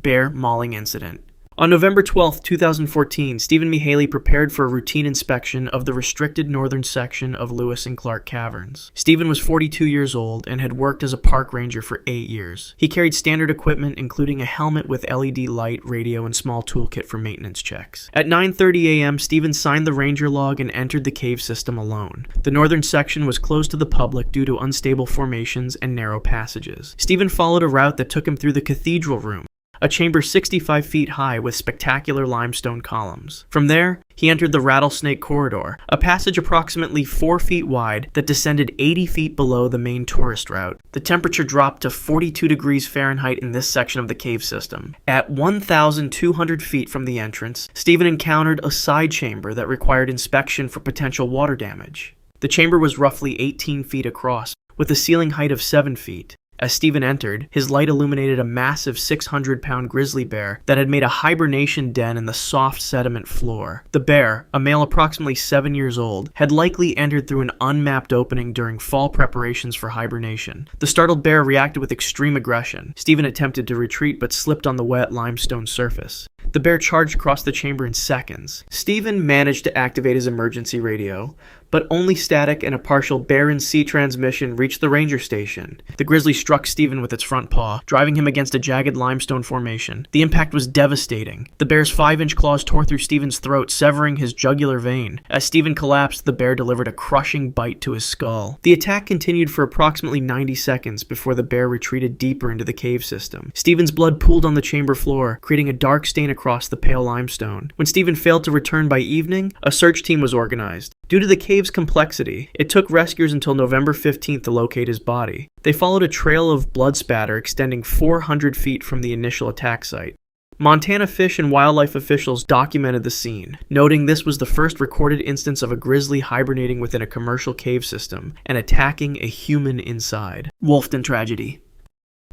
Bear Mauling Incident. On November 12, 2014, Stephen Mihaly prepared for a routine inspection of the restricted northern section of Lewis and Clark Caverns. Stephen was 42 years old and had worked as a park ranger for 8 years. He carried standard equipment including a helmet with LED light, radio, and small toolkit for maintenance checks. At 9:30 a.m., Stephen signed the ranger log and entered the cave system alone. The northern section was closed to the public due to unstable formations and narrow passages. Stephen followed a route that took him through the cathedral room, a chamber 65 feet high with spectacular limestone columns. From there, he entered the Rattlesnake Corridor, a passage approximately 4 feet wide that descended 80 feet below the main tourist route. The temperature dropped to 42 degrees Fahrenheit in this section of the cave system. At 1,200 feet from the entrance, Stephen encountered a side chamber that required inspection for potential water damage. The chamber was roughly 18 feet across, with a ceiling height of 7 feet. As Stephen entered, his light illuminated a massive 600-pound grizzly bear that had made a hibernation den in the soft sediment floor. The bear, a male approximately 7 years old, had likely entered through an unmapped opening during fall preparations for hibernation. The startled bear reacted with extreme aggression. Stephen attempted to retreat but slipped on the wet limestone surface. The bear charged across the chamber in seconds. Stephen managed to activate his emergency radio, but only static and a partial bear-in-sea transmission reached the ranger station. The grizzly struck Stephen with its front paw, driving him against a jagged limestone formation. The impact was devastating. The bear's 5-inch claws tore through Stephen's throat, severing his jugular vein. As Stephen collapsed, the bear delivered a crushing bite to his skull. The attack continued for approximately 90 seconds before the bear retreated deeper into the cave system. Stephen's blood pooled on the chamber floor, creating a dark stain across the pale limestone. When Stephen failed to return by evening, a search team was organized. Due to the cave's complexity, it took rescuers until November 15th to locate his body. They followed a trail of blood spatter extending 400 feet from the initial attack site. Montana Fish and Wildlife officials documented the scene, noting this was the first recorded instance of a grizzly hibernating within a commercial cave system and attacking a human inside. Wolfden tragedy.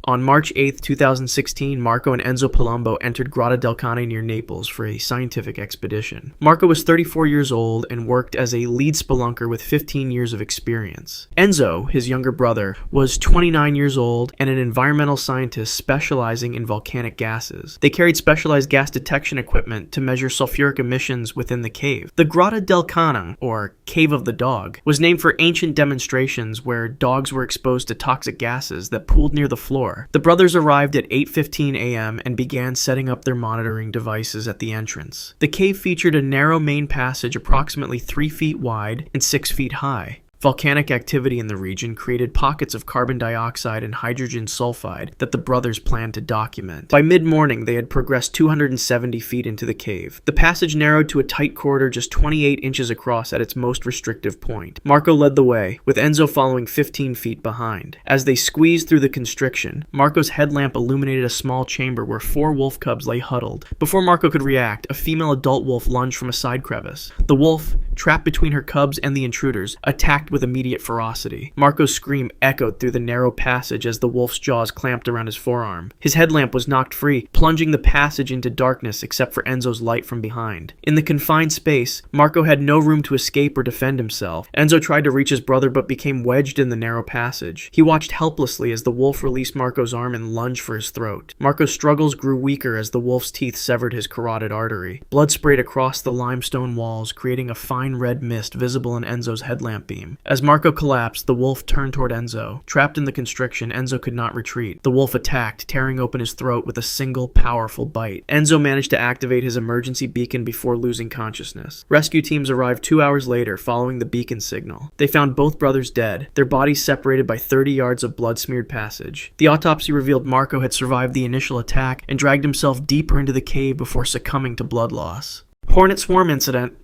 On March 8, 2016, Marco and Enzo Palumbo entered Grotta del Cane near Naples for a scientific expedition. Marco was 34 years old and worked as a lead spelunker with 15 years of experience. Enzo, his younger brother, was 29 years old and an environmental scientist specializing in volcanic gases. They carried specialized gas detection equipment to measure sulfuric emissions within the cave. The Grotta del Cane, or Cave of the Dog, was named for ancient demonstrations where dogs were exposed to toxic gases that pooled near the floor. The brothers arrived at 8:15 a.m. and began setting up their monitoring devices at the entrance. The cave featured a narrow main passage approximately 3 feet wide and 6 feet high. Volcanic activity in the region created pockets of carbon dioxide and hydrogen sulfide that the brothers planned to document. By mid-morning, they had progressed 270 feet into the cave. The passage narrowed to a tight corridor just 28 inches across at its most restrictive point. Marco led the way, with Enzo following 15 feet behind. As they squeezed through the constriction, Marco's headlamp illuminated a small chamber where 4 wolf cubs lay huddled. Before Marco could react, a female adult wolf lunged from a side crevice. The wolf, trapped between her cubs and the intruders, attacked with immediate ferocity. Marco's scream echoed through the narrow passage as the wolf's jaws clamped around his forearm. His headlamp was knocked free, plunging the passage into darkness except for Enzo's light from behind. In the confined space, Marco had no room to escape or defend himself. Enzo tried to reach his brother but became wedged in the narrow passage. He watched helplessly as the wolf released Marco's arm and lunged for his throat. Marco's struggles grew weaker as the wolf's teeth severed his carotid artery. Blood sprayed across the limestone walls, creating a fine red mist visible in Enzo's headlamp beam. As Marco collapsed, the wolf turned toward Enzo. Trapped in the constriction, Enzo could not retreat. The wolf attacked, tearing open his throat with a single, powerful bite. Enzo managed to activate his emergency beacon before losing consciousness. Rescue teams arrived 2 hours later following the beacon signal. They found both brothers dead, their bodies separated by 30 yards of blood-smeared passage. The autopsy revealed Marco had survived the initial attack and dragged himself deeper into the cave before succumbing to blood loss. Hornet swarm incident.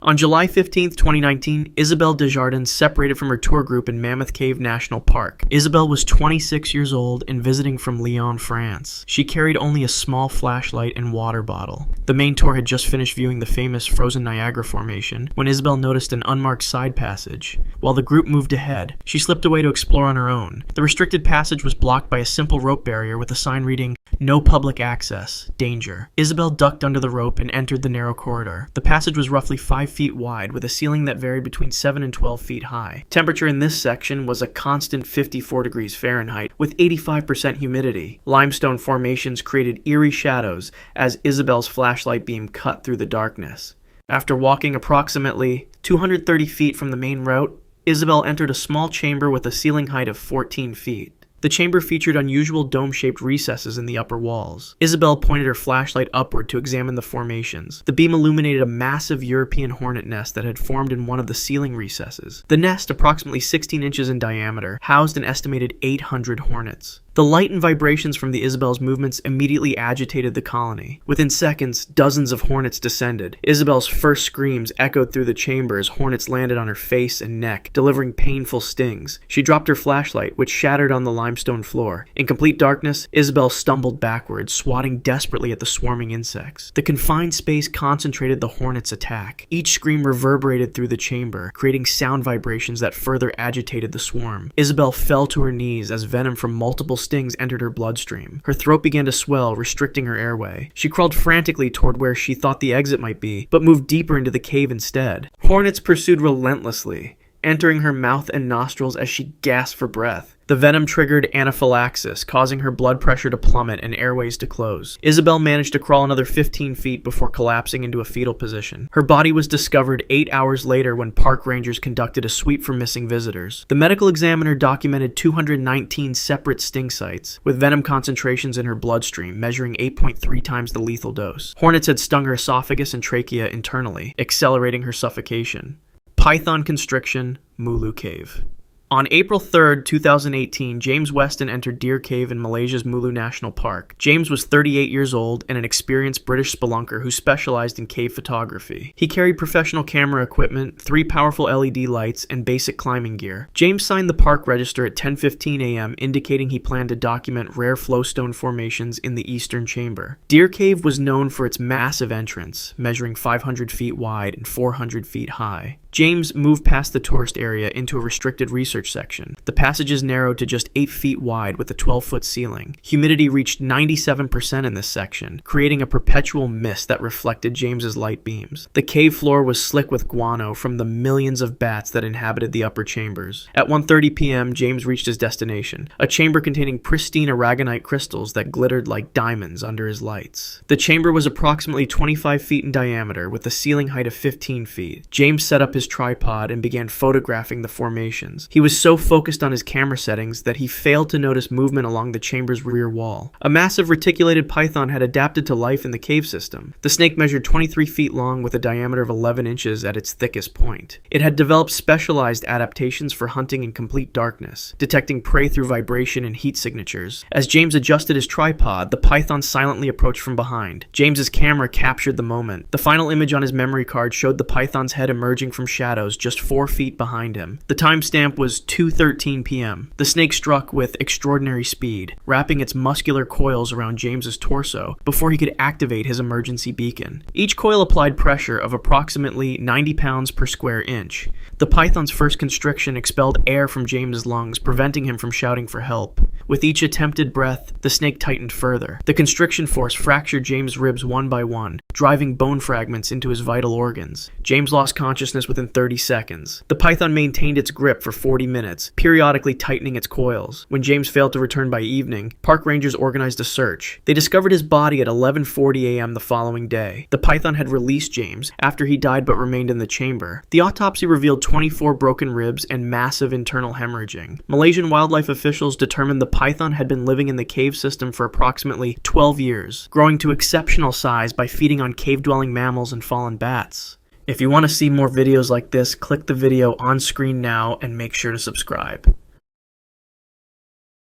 On July 15, 2019, Isabelle Desjardins separated from her tour group in Mammoth Cave National Park. Isabelle was 26 years old and visiting from Lyon, France. She carried only a small flashlight and water bottle. The main tour had just finished viewing the famous frozen Niagara Formation when Isabelle noticed an unmarked side passage. While the group moved ahead, she slipped away to explore on her own. The restricted passage was blocked by a simple rope barrier with a sign reading, "No public access. Danger." Isabelle ducked under the rope and entered the narrow corridor. The passage was roughly 5 5 feet wide with a ceiling that varied between 7 and 12 feet high. Temperature in this section was a constant 54 degrees Fahrenheit with 85% humidity. Limestone formations created eerie shadows as Isabel's flashlight beam cut through the darkness. After walking approximately 230 feet from the main route, Isabel entered a small chamber with a ceiling height of 14 feet. The chamber featured unusual dome-shaped recesses in the upper walls. Isabel pointed her flashlight upward to examine the formations. The beam illuminated a massive European hornet nest that had formed in one of the ceiling recesses. The nest, approximately 16 inches in diameter, housed an estimated 800 hornets. The light and vibrations from the Isabel's movements immediately agitated the colony. Within seconds, dozens of hornets descended. Isabel's first screams echoed through the chamber as hornets landed on her face and neck, delivering painful stings. She dropped her flashlight, which shattered on the limestone floor. In complete darkness, Isabel stumbled backwards, swatting desperately at the swarming insects. The confined space concentrated the hornets' attack. Each scream reverberated through the chamber, creating sound vibrations that further agitated the swarm. Isabel fell to her knees as venom from multiple stings entered her bloodstream. Her throat began to swell, restricting her airway. She crawled frantically toward where she thought the exit might be, but moved deeper into the cave instead. Hornets pursued relentlessly, entering her mouth and nostrils as she gasped for breath. The venom triggered anaphylaxis, causing her blood pressure to plummet and airways to close. Isabel managed to crawl another 15 feet before collapsing into a fetal position. Her body was discovered 8 hours later when park rangers conducted a sweep for missing visitors. The medical examiner documented 219 separate sting sites, with venom concentrations in her bloodstream measuring 8.3 times the lethal dose. Hornets had stung her esophagus and trachea internally, accelerating her suffocation. Python Constriction, Mulu Cave. On April 3, 2018, James Weston entered Deer Cave in Malaysia's Mulu National Park. James was 38 years old and an experienced British spelunker who specialized in cave photography. He carried professional camera equipment, 3 powerful LED lights, and basic climbing gear. James signed the park register at 10:15 a.m., indicating he planned to document rare flowstone formations in the eastern chamber. Deer Cave was known for its massive entrance, measuring 500 feet wide and 400 feet high. James moved past the tourist area into a restricted research section. The passages narrowed to just 8 feet wide with a 12-foot ceiling. Humidity reached 97% in this section, creating a perpetual mist that reflected James's light beams. The cave floor was slick with guano from the millions of bats that inhabited the upper chambers. At 1:30 p.m., James reached his destination, a chamber containing pristine aragonite crystals that glittered like diamonds under his lights. The chamber was approximately 25 feet in diameter with a ceiling height of 15 feet. James set up his tripod and began photographing the formations. He was so focused on his camera settings that he failed to notice movement along the chamber's rear wall. A massive reticulated python had adapted to life in the cave system. The snake measured 23 feet long with a diameter of 11 inches at its thickest point. It had developed specialized adaptations for hunting in complete darkness, detecting prey through vibration and heat signatures. As James adjusted his tripod, the python silently approached from behind. James's camera captured the moment. The final image on his memory card showed the python's head emerging from shadows just 4 feet behind him. The timestamp was 2:13 p.m. The snake struck with extraordinary speed, wrapping its muscular coils around James's torso before he could activate his emergency beacon. Each coil applied pressure of approximately 90 pounds per square inch. The python's first constriction expelled air from James's lungs, preventing him from shouting for help. With each attempted breath, the snake tightened further. The constriction force fractured James' ribs one by one, driving bone fragments into his vital organs. James lost consciousness within 30 seconds. The python maintained its grip for 40 minutes, periodically tightening its coils. When James failed to return by evening, park rangers organized a search. They discovered his body at 11:40 a.m. the following day. The python had released James after he died but remained in the chamber. The autopsy revealed 24 broken ribs and massive internal hemorrhaging. Malaysian wildlife officials determined the python had been living in the cave system for approximately 12 years, growing to exceptional size by feeding on cave-dwelling mammals and fallen bats. If you want to see more videos like this, click the video on screen now and make sure to subscribe.